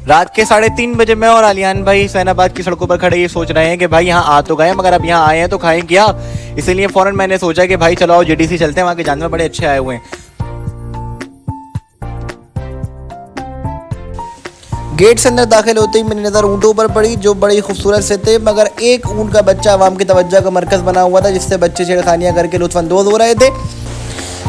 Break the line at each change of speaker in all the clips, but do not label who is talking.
रात के 3:30 बजे मैं और आलियान भाई हुसैनाबाद की सड़कों पर खड़े ये सोच रहे हैं कि भाई यहाँ आ तो गए, मगर अब यहाँ आए हैं तो खाएं क्या। इसीलिए फौरन मैंने सोचा कि भाई चलो जीडीसी चलते हैं, वहाँ के जानवर बड़े अच्छे आए हुए हैं। गेट से अंदर दाखिल होते ही मेरी नज़र ऊँटों पर पड़ी जो बड़ी खूबसूरत से थे, मगर एक ऊँट का बच्चा अवाम की तवज्जो का मरकज़ बना हुआ था, जिससे बच्चे छेड़खानियाँ करके लुत्फ़अंदोज़ हो रहे थे।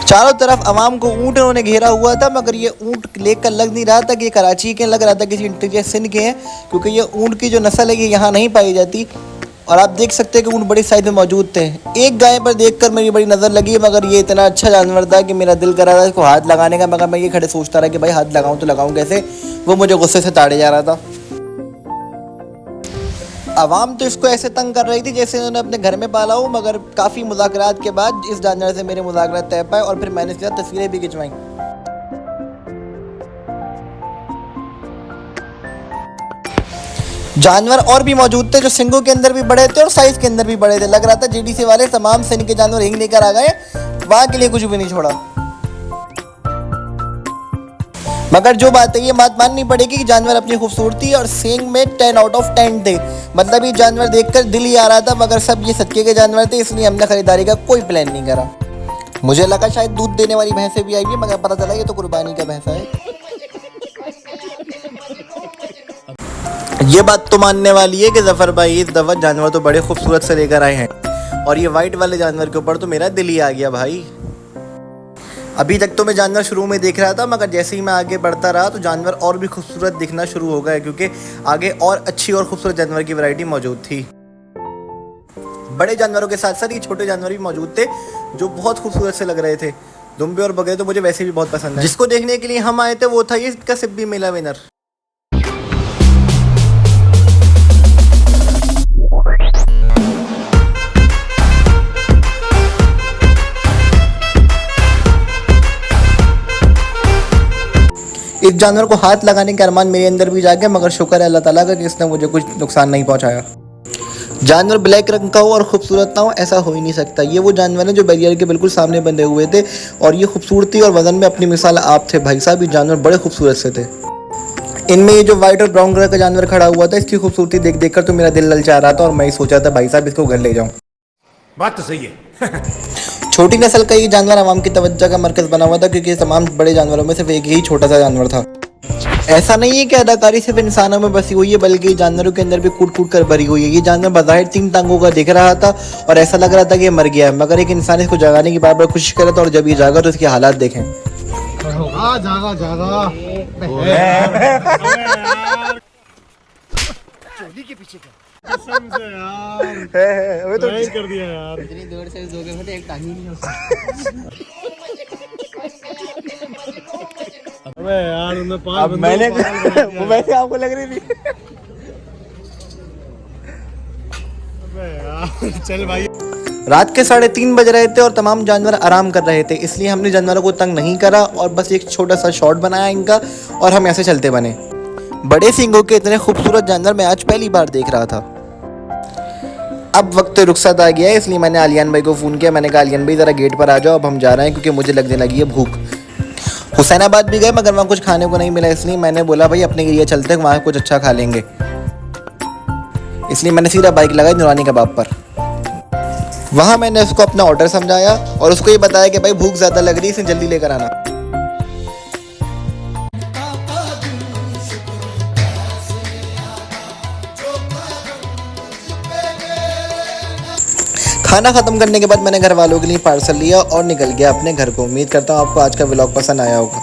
चारों तरफ अवाम को ऊँट उन्होंने घेरा हुआ था, मगर ये ऊँट लेकर लग नहीं रहा था कि ये कराची के, लग रहा था किसी इंटीरियर सिंध के हैं, क्योंकि ये ऊँट की जो नस्ल है ये यहाँ नहीं पाई जाती। और आप देख सकते हैं कि ऊँट बड़ी साइज़ में मौजूद थे। एक गाय पर देखकर मेरी बड़ी नज़र लगी, मगर ये इतना अच्छा जानवर था कि मेरा दिल कर रहा था इसको हाथ लगाने का, मगर मैं ये खड़े सोचता रहा कि भाई हाथ लगाऊं तो लगाऊं कैसे। वो मुझे गुस्से से ताड़े जा रहा था। अवाम तो इसको ऐसे तंग कर रही थी जैसे उन्होंने अपने घर में पाला हो, मगर काफ़ी मुज़ाकरात के बाद इस जानवर से मेरे मुज़ाकरात तय पाए और फिर मैंने इसके साथ तस्वीरें भी खिंचवाई। जानवर और भी मौजूद थे जो सिंगों के अंदर भी बड़े थे और साइज के अंदर भी बड़े थे। लग रहा था जीडीसी वाले तमाम सिंह के जानवर यहीं लेकर आ गए, वहाँ के लिए कुछ भी नहीं छोड़ा। मगर जो बात है ये बात माननी पड़ेगी कि जानवर अपनी खूबसूरती और सींग में 10 आउट ऑफ 10 थे। मतलब ये जानवर देखकर दिल ही आ रहा था, मगर सब ये सदके के जानवर थे, इसलिए हमने खरीदारी का कोई प्लान नहीं करा। मुझे लगा शायद दूध देने वाली भैंसें भी आई हुई, मगर पता चला ये तो कुर्बानी का भैंसा है। ये बात तो मानने वाली है कि जफर भाई इस दफा जानवर तो बड़े खूबसूरत से लेकर आए हैं, और ये वाइट वाले जानवर के ऊपर तो मेरा दिल ही आ गया भाई। अभी तक तो मैं जानवर शुरू में देख रहा था, मगर जैसे ही मैं आगे बढ़ता रहा तो जानवर और भी खूबसूरत दिखना शुरू हो गए, क्योंकि आगे और अच्छी और खूबसूरत जानवर की वैरायटी मौजूद थी। बड़े जानवरों के साथ साथ ये छोटे जानवर भी मौजूद थे जो बहुत खूबसूरत से लग रहे थे। दुम्बे और बगरे तो मुझे वैसे भी बहुत पसंद है। जिसको देखने के लिए हम आए थे वो था ये इसका सिब्बी मेला विनर। इस जानवर को हाथ लगाने का अरमान मेरे अंदर भी जागे, मगर शुक्र है अल्लाह ताला का कि इसने मुझे कुछ नुकसान नहीं पहुंचाया। जानवर ब्लैक रंग का हो और खूबसूरत ना हो ऐसा हो ही नहीं सकता। ये वो जानवर है जो बैरियर के बिल्कुल सामने बंधे हुए थे, और ये खूबसूरती और वजन में अपनी मिसाल आप थे भाई साहब। ये जानवर बड़े खूबसूरत से थे। इनमें ये जो व्हाइट और ब्राउन कलर का जानवर खड़ा हुआ था, इसकी खूबसूरती देख देख कर तो मेरा दिल ललचा रहा था, और मैं सोचा था भाई साहब इसको घर ले जाऊँ।
बात तो सही है।
छोटी नस्ल का ये जानवर आवाम की तवज्जो का मरकज़ बना हुआ था, क्योंकि तमाम बड़े जानवरों में सिर्फ एक ही छोटा सा जानवर था। ऐसा नहीं है कि अदाकारी सिर्फ इंसानों में बसी हुई है, बल्कि जानवरों के अंदर भी कूट कूट कर भरी हुई है। ये जानवर बज़ाहिर 3 टांगों का दिख रहा था और ऐसा लग रहा था कि ये मर गया है, मगर एक इंसान इसको जगाने की बार बार कोशिश करे था, और जब ये जागा तो इसके हालात देखें।
जागा जागा चोली के पीछे कसम से यार हमें तो कर दिया यार। इतनी दूर से दोगे तो एक टांगी नहीं हो सकती। अबे यार उन्हें 5
मैंने वो वैसे आपको लग रही थी।
अबे यार चल भाई।
रात के 3:30 बज रहे थे और तमाम जानवर आराम कर रहे थे, इसलिए हमने जानवरों को तंग नहीं करा और बस एक छोटा सा शॉट बनाया इनका, और हम ऐसे चलते बने। बड़े सींगों के इतने खूबसूरत जानवर मैं आज पहली बार देख रहा था। अब वक्त रुखसत आ गया है, इसलिए मैंने आलियान भाई को फ़ोन किया। मैंने कहा आलियान भाई ज़रा गेट पर आ जाओ, अब हम जा रहे हैं, क्योंकि मुझे लगने लगी है भूख। हुसैनाबाद भी गए, मगर वहाँ कुछ खाने को नहीं मिला, इसलिए मैंने बोला भाई अपने एरिया चलते हैं, वहाँ कुछ अच्छा खा लेंगे। इसलिए मैंने सीधा बाइक लगाई नूरानी कबाब पर। वहाँ मैंने उसको अपना ऑर्डर समझाया और उसको ये बताया कि भाई भूख ज़्यादा लग रही है, इसे जल्दी लेकर आना। खाना खत्म करने के बाद मैंने घर वालों के लिए पार्सल लिया और निकल गया अपने घर को। उम्मीद करता हूँ आपको आज का व्लॉग पसंद आया होगा।